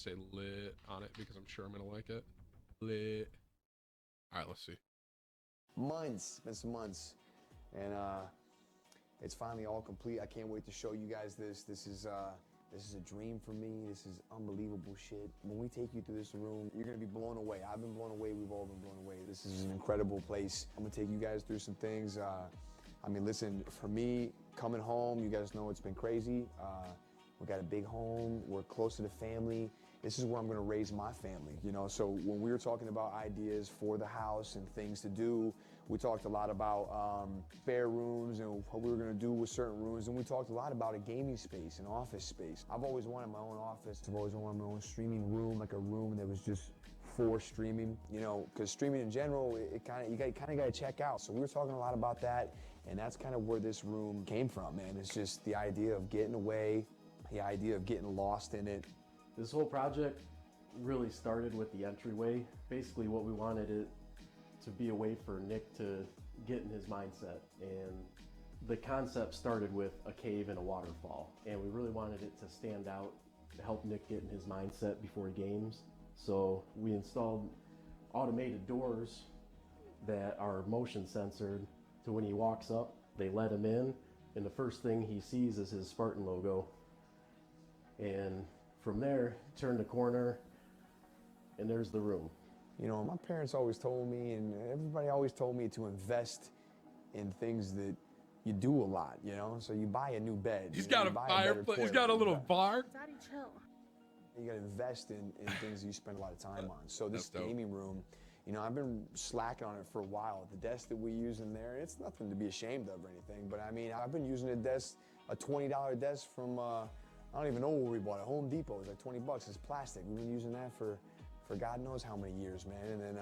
say lit on it because I'm sure I'm gonna like it. Lit. All right, let's see. Months, been some months, and it's finally all complete. I can't wait to show you guys this. This is a dream for me. This is unbelievable shit. When we take you through this room, you're gonna be blown away. I've been blown away. We've all been blown away. This is an incredible place. I'm gonna take you guys through some things. I mean, listen, for me, coming home, you guys know it's been crazy. We got a big home. We're close to the family. This is where I'm gonna raise my family, you know? So when we were talking about ideas for the house and things to do, we talked a lot about spare rooms and what we were gonna do with certain rooms, and we talked a lot about a gaming space, an office space. I've always wanted my own office. I've always wanted my own streaming room, like a room that was just for streaming, you know, because streaming in general, you kind of gotta check out. So we were talking a lot about that, and that's kind of where this room came from, man. It's just the idea of getting away, the idea of getting lost in it. This whole project really started with the entryway. Basically what we wanted it to be a way for Nick to get in his mindset. And the concept started with a cave and a waterfall. And we really wanted it to stand out to help Nick get in his mindset before games. So we installed automated doors that are motion censored, so when he walks up, they let him in, and the first thing he sees is his Spartan logo. And from there, turn the corner, and there's the room. You know, my parents always told me, and everybody always told me to invest in things that you do a lot, you know? So you buy a new bed. He's got a fireplace. He's got a little bar. Daddy, chill. You gotta invest in things that you spend a lot of time on. So this That's dope. gaming room, you know, I've been slacking on it for a while. The desk that we use in there, it's nothing to be ashamed of or anything, but I mean, I've been using a desk, a $20 desk from, I don't even know where we bought it, Home Depot. It's like 20 bucks, it's plastic. We've been using that for God knows how many years, man. And then,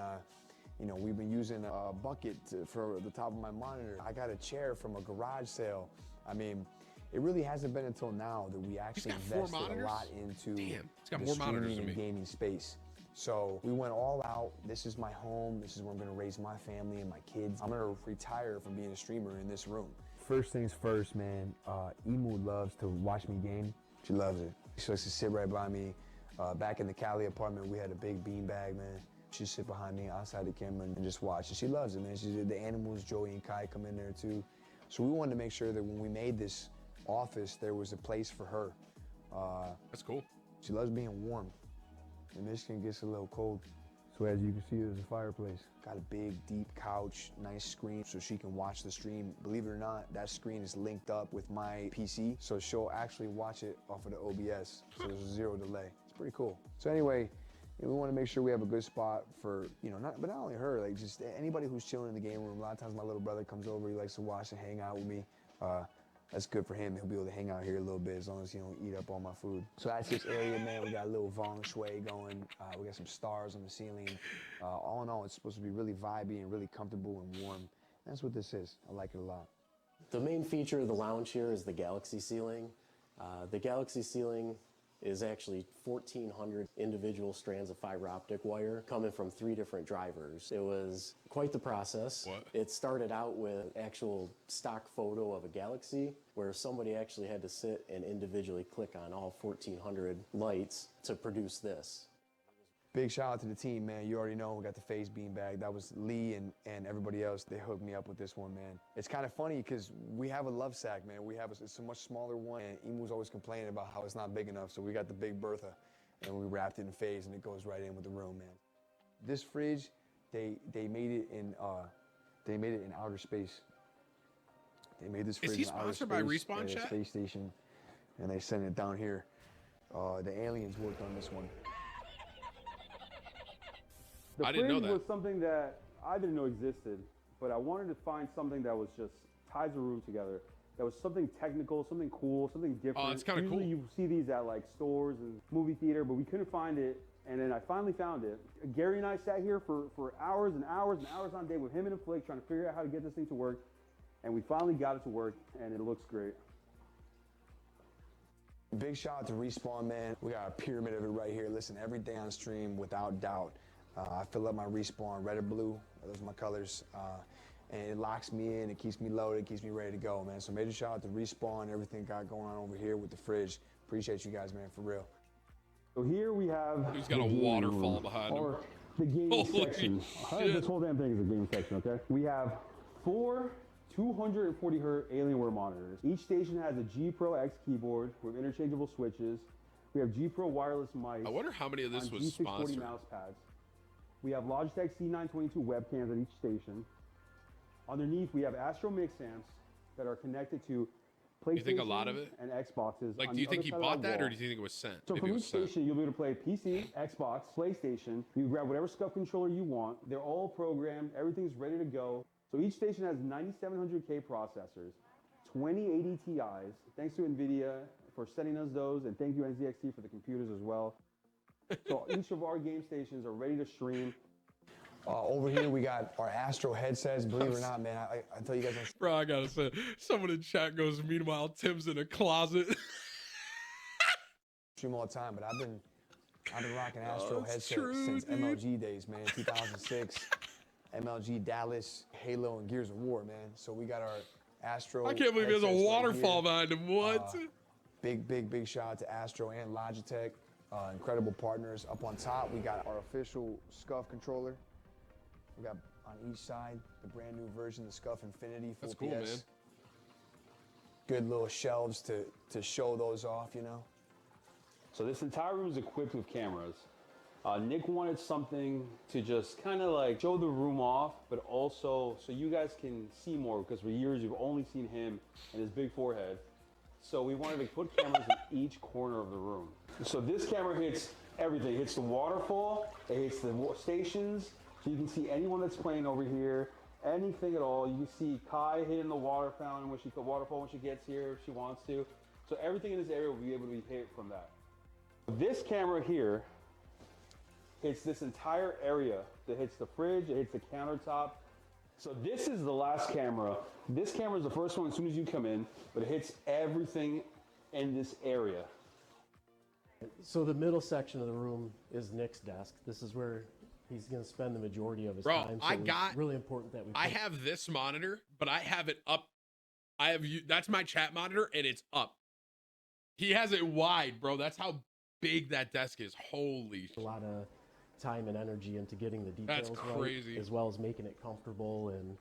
you know, we've been using a bucket for the top of my monitor. I got a chair from a garage sale. I mean, it really hasn't been until now that we actually invested a lot into the streaming and gaming space. So we went all out. This is my home. This is where I'm gonna raise my family and my kids. I'm gonna retire from being a streamer in this room. First things first, man, Emu loves to watch me game. She loves it. She likes to sit right by me. Back in the Cali apartment, we had a big beanbag, man. She'd sit behind me outside the camera and just watch. And she loves it, man. She did the animals, Joey and Kai come in there too. So we wanted to make sure that when we made this office, there was a place for her. That's cool. She loves being warm. In Michigan, it gets a little cold. So as you can see, there's a fireplace. Got a big, deep couch, nice screen so she can watch the stream. Believe it or not, that screen is linked up with my PC, so she'll actually watch it off of the OBS, so there's zero delay. It's pretty cool. So anyway, we want to make sure we have a good spot for, you know, not only her, like just anybody who's chilling in the game room. A lot of times my little brother comes over, he likes to watch and hang out with me. That's good for him. He'll be able to hang out here a little bit as long as he don't eat up all my food. So that's this area, man. We got a little feng shui going. We got some stars on the ceiling. All in all, it's supposed to be really vibey and really comfortable and warm. That's what this is. I like it a lot. The main feature of the lounge here is the Galaxy ceiling. The Galaxy ceiling is actually 1,400 individual strands of fiber optic wire coming from 3 different drivers. It was quite the process. What? It started out with actual stock photo of a Galaxy where somebody actually had to sit and individually click on all 1,400 lights to produce this. Big shout out to the team, man. You already know we got the face beanbag. That was Lee and everybody else. They hooked me up with this one, man. It's kind of funny because we have a love sack, man. It's a much smaller one, and Emu's always complaining about how it's not big enough. So we got the big Bertha, and we wrapped it in phase, and it goes right in with the room, man. This fridge, they made it in outer space. They made this fridge Is he in outer sponsored by space Respawn at a Chat? space station, and they sent it down here. The aliens worked on this one. The I didn't know fridge that. was something that I didn't know existed, but I wanted to find something that was just ties the room together. That was something technical, something cool, something different. Oh, it's kind of cool. Usually you see these at like stores and movie theater, but we couldn't find it. And then I finally found it. Gary and I sat here for hours and hours and hours on day with him and Flick trying to figure out how to get this thing to work. And we finally got it to work, and it looks great. Big shout out to Respawn, man. We got a pyramid of it right here. Listen, every day on stream, without doubt. I fill up my Respawn red or blue. Those are my colors. And it locks me in, it keeps me loaded, it keeps me ready to go, man. So major shout out to Respawn, everything got going on over here with the fridge. Appreciate you guys, man, for real. So here we have He's got the a gaming waterfall room, behind him. or the gaming Holy section. shit. This whole damn thing is a gaming section, okay? We have 4 240 Hz Alienware monitors. Each station has a G Pro X keyboard with interchangeable switches. We have G Pro wireless mics. I wonder how many of this was G640 sponsored. mouse pads. We have Logitech C922 webcams at each station. Underneath, we have Astro Mix amps that are connected to PlayStation You think a lot of it? and Xboxes. Like, on do you the think other he side of bought that, or wall. do you think it was sent? So Maybe from it each was sent. station, you'll be able to play PC, Xbox, PlayStation. You can grab whatever SCUF controller you want. They're all programmed. Everything's ready to go. So each station has 9700K processors, 2080 Ti's. Thanks to NVIDIA for sending us those, and thank you NZXT for the computers as well. So each of our game stations are ready to stream. Over here, we got our Astro headsets. Believe it or not, man, I tell you guys, Bro, I gotta say, someone in chat goes, meanwhile, Tim's in a closet. stream all the time, but I've been rocking Astro that's headsets true, since dude. MLG days, man. 2006, MLG Dallas, Halo, and Gears of War, man. So we got our Astro. I can't believe there's a headsets right waterfall here. behind him. What? Big shout out to Astro and Logitech, incredible partners. Up on top, we got our official SCUF controller. We got on each side the brand new version, the SCUF Infinity full That's cool, PS. man. Good little shelves to show those off, you know. So this entire room is equipped with cameras. Nick wanted something to just kind of like show the room off, but also so you guys can see more, because for years you've only seen him and his big forehead. So we wanted to put cameras in each corner of the room. So this camera hits everything. It hits the waterfall, it hits the stations, so you can see anyone that's playing over here, anything at all. You can see Kai hitting the water fountain waterfall when she gets here if she wants to. So everything in this area will be able to be hit from that. This camera here hits this entire area. That hits the fridge, it hits the countertop. So this is the last camera. This camera is the first one as soon as you come in, but it hits everything in this area. So the middle section of the room is Nick's desk. This is where he's going to spend the majority of his Bro, time. I it's got- really important that we. I put- have this monitor, but I have it up. That's my chat monitor, and it's up. He has it wide, bro. That's how big that desk is. Holy a lot of time and energy into getting the details That's right, crazy. as well as making it comfortable and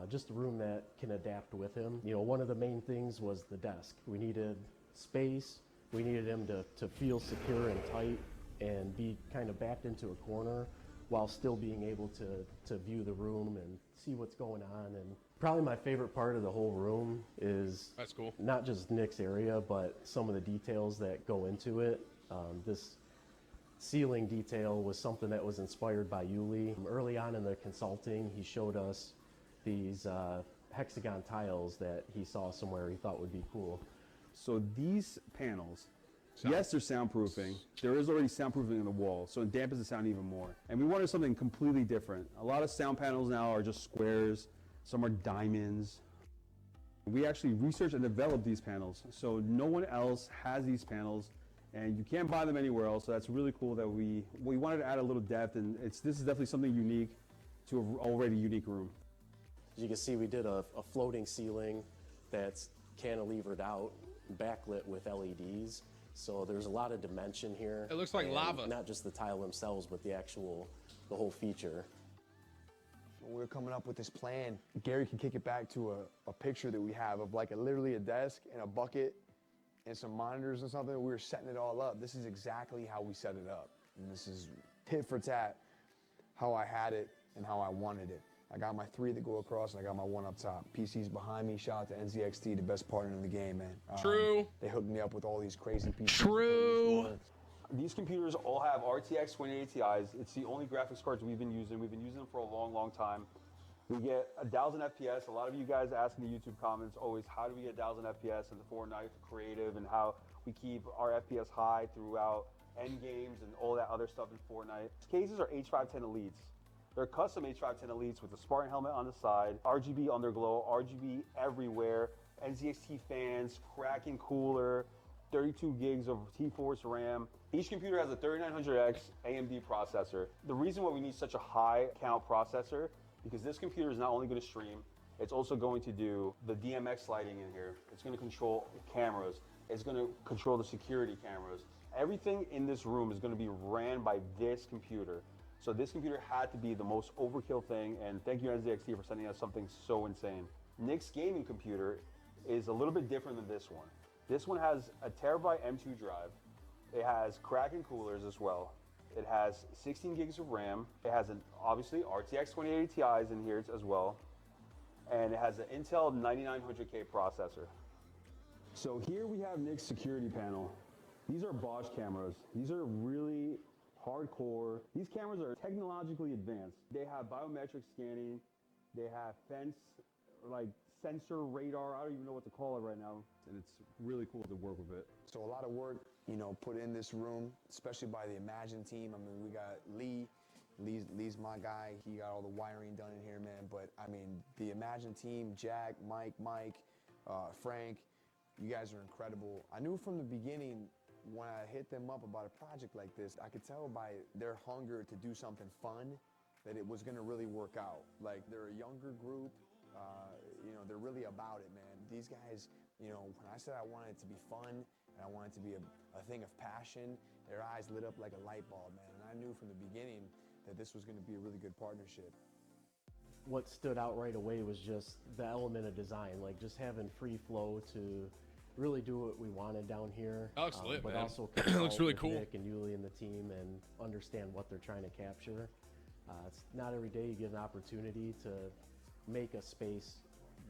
just a room that can adapt with him. You know, one of the main things was the desk. We needed space. We needed him to feel secure and tight and be kind of backed into a corner while still being able to view the room and see what's going on. And probably my favorite part of the whole room is That's cool. not just Nick's area, but some of the details that go into it. This ceiling detail was something that was inspired by Yuli. Early on in the consulting, he showed us these hexagon tiles that he saw somewhere he thought would be cool. So these panels, yes, they're soundproofing. There is already soundproofing in the wall, so it dampens the sound even more. And we wanted something completely different. A lot of sound panels now are just squares. Some are diamonds. We actually researched and developed these panels, so no one else has these panels, and you can't buy them anywhere else. So that's really cool that we wanted to add a little depth, and this is definitely something unique to an already unique room. As you can see, we did a floating ceiling that's cantilevered out, backlit with LEDs. So there's a lot of dimension here. It looks like and lava. Not just the tile themselves, but the whole feature. When we were coming up with this plan, Gary can kick it back to a picture that we have of like literally a desk and a bucket and some monitors and something. We were setting it all up. This is exactly how we set it up. And this is tit for tat how I had it and how I wanted it. I got my 3 that go across and I got my 1 up top. PC's behind me. Shout out to NZXT, the best partner in the game, man. True. They hooked me up with all these crazy PCs. True. These computers all have RTX 2080 Ti's. It's the only graphics cards we've been using. We've been using them for a long time. We get 1,000 FPS. A lot of you guys ask in the YouTube comments always, how do we get 1,000 FPS in the Fortnite creative, and how we keep our FPS high throughout end games and all that other stuff in Fortnite. These cases are H510 Elites. They're custom H510 Elites with the Spartan helmet on the side, RGB underglow, RGB everywhere, NZXT fans, Kraken cooler, 32 gigs of T-Force RAM. Each computer has a 3900X AMD processor. The reason why we need such a high count processor, because this computer is not only going to stream, it's also going to do the DMX lighting in here. It's going to control cameras. It's going to control the security cameras. Everything in this room is going to be ran by this computer. So this computer had to be the most overkill thing, and thank you NZXT for sending us something so insane. Nick's gaming computer is a little bit different than this one. This one has a terabyte M2 drive. It has Kraken coolers as well. It has 16 gigs of RAM. It has obviously RTX 2080 Ti's in here as well. And it has an Intel 9900K processor. So here we have Nick's security panel. These are Bosch cameras. These are really hardcore. These cameras are technologically advanced. They have biometric scanning. They have fence, like sensor radar. I don't even know what to call it right now. And it's really cool to work with it. So a lot of work, you know, put in this room, especially by the Imagine team. I mean, we got Lee's my guy. He got all the wiring done in here, man. But I mean, the Imagine team, Jack, Mike, Frank, you guys are incredible. I knew from the beginning when I hit them up about a project like this, I could tell by their hunger to do something fun that it was gonna really work out. Like, they're a younger group, you know, they're really about it, man. These guys, you know, when I said I wanted it to be fun and I wanted it to be a thing of passion, their eyes lit up like a light bulb, man. And I knew from the beginning that this was gonna be a really good partnership. What stood out right away was just the element of design, like just having free flow to really do what we wanted down here. That looks lit, but man. also It looks really with cool. Nick and Yuli and the team and understand what they're trying to capture. It's not every day you get an opportunity to make a space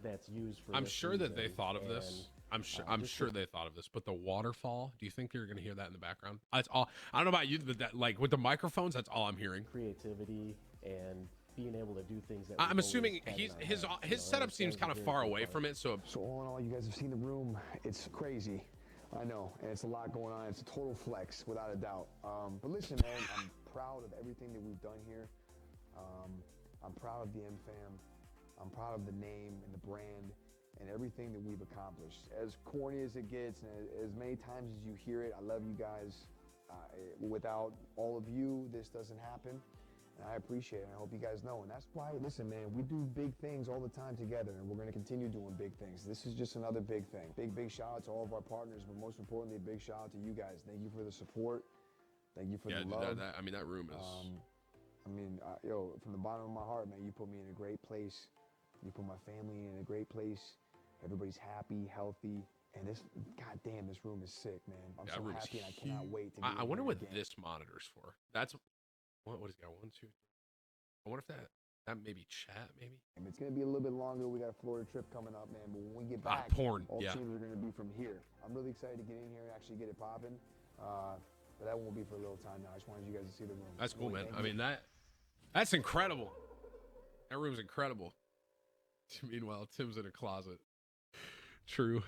that's used for I'm this sure that they reason. thought of And, this. I'm just sure they thought of this. But the waterfall, do you think you're gonna hear that in the background? That's all. I don't know about you, but that, like with the microphones, that's all I'm hearing. creativity and being able to do things that we've I'm always assuming had in his our his head, his you know, setup and seems it's kind of very far cool away part. from it, so So all in all, you guys have seen the room. It's crazy. I know, and it's a lot going on. It's a total flex, without a doubt. But listen, man, I'm proud of everything that we've done here. I'm proud of the M-Fam. I'm proud of the name and the brand and everything that we've accomplished. As corny as it gets, and as many times as you hear it, I love you guys. Without all of you, this doesn't happen. And I appreciate it, and I hope you guys know. And that's why, listen, man, we do big things all the time together, and we're gonna continue doing big things. This is just another big thing. Big shout out to all of our partners, but most importantly, a big shout out to you guys. Thank you for the support. Thank you for yeah, the dude, love. I mean, that room is. I mean, yo, from the bottom of my heart, man, you put me in a great place. You put my family in a great place. Everybody's happy, healthy, and this, goddamn, this room is sick, man. I'm That so room is happy, and I cannot huge. wait to. I get in wonder here what again. this monitor's for. That's what is it got? 1, 2, 3. I wonder if that maybe chat maybe. It's gonna be a little bit longer. We got a Florida trip coming up, man. But when we get Ah, back, porn, all yeah. streams are gonna be from here. I'm really excited to get in here and actually get it popping. But that won't be for a little time now. I just wanted you guys to see the room. That's cool, Really, man. thank I you. mean that's incredible. That room's incredible. Meanwhile, Tim's in a closet. True.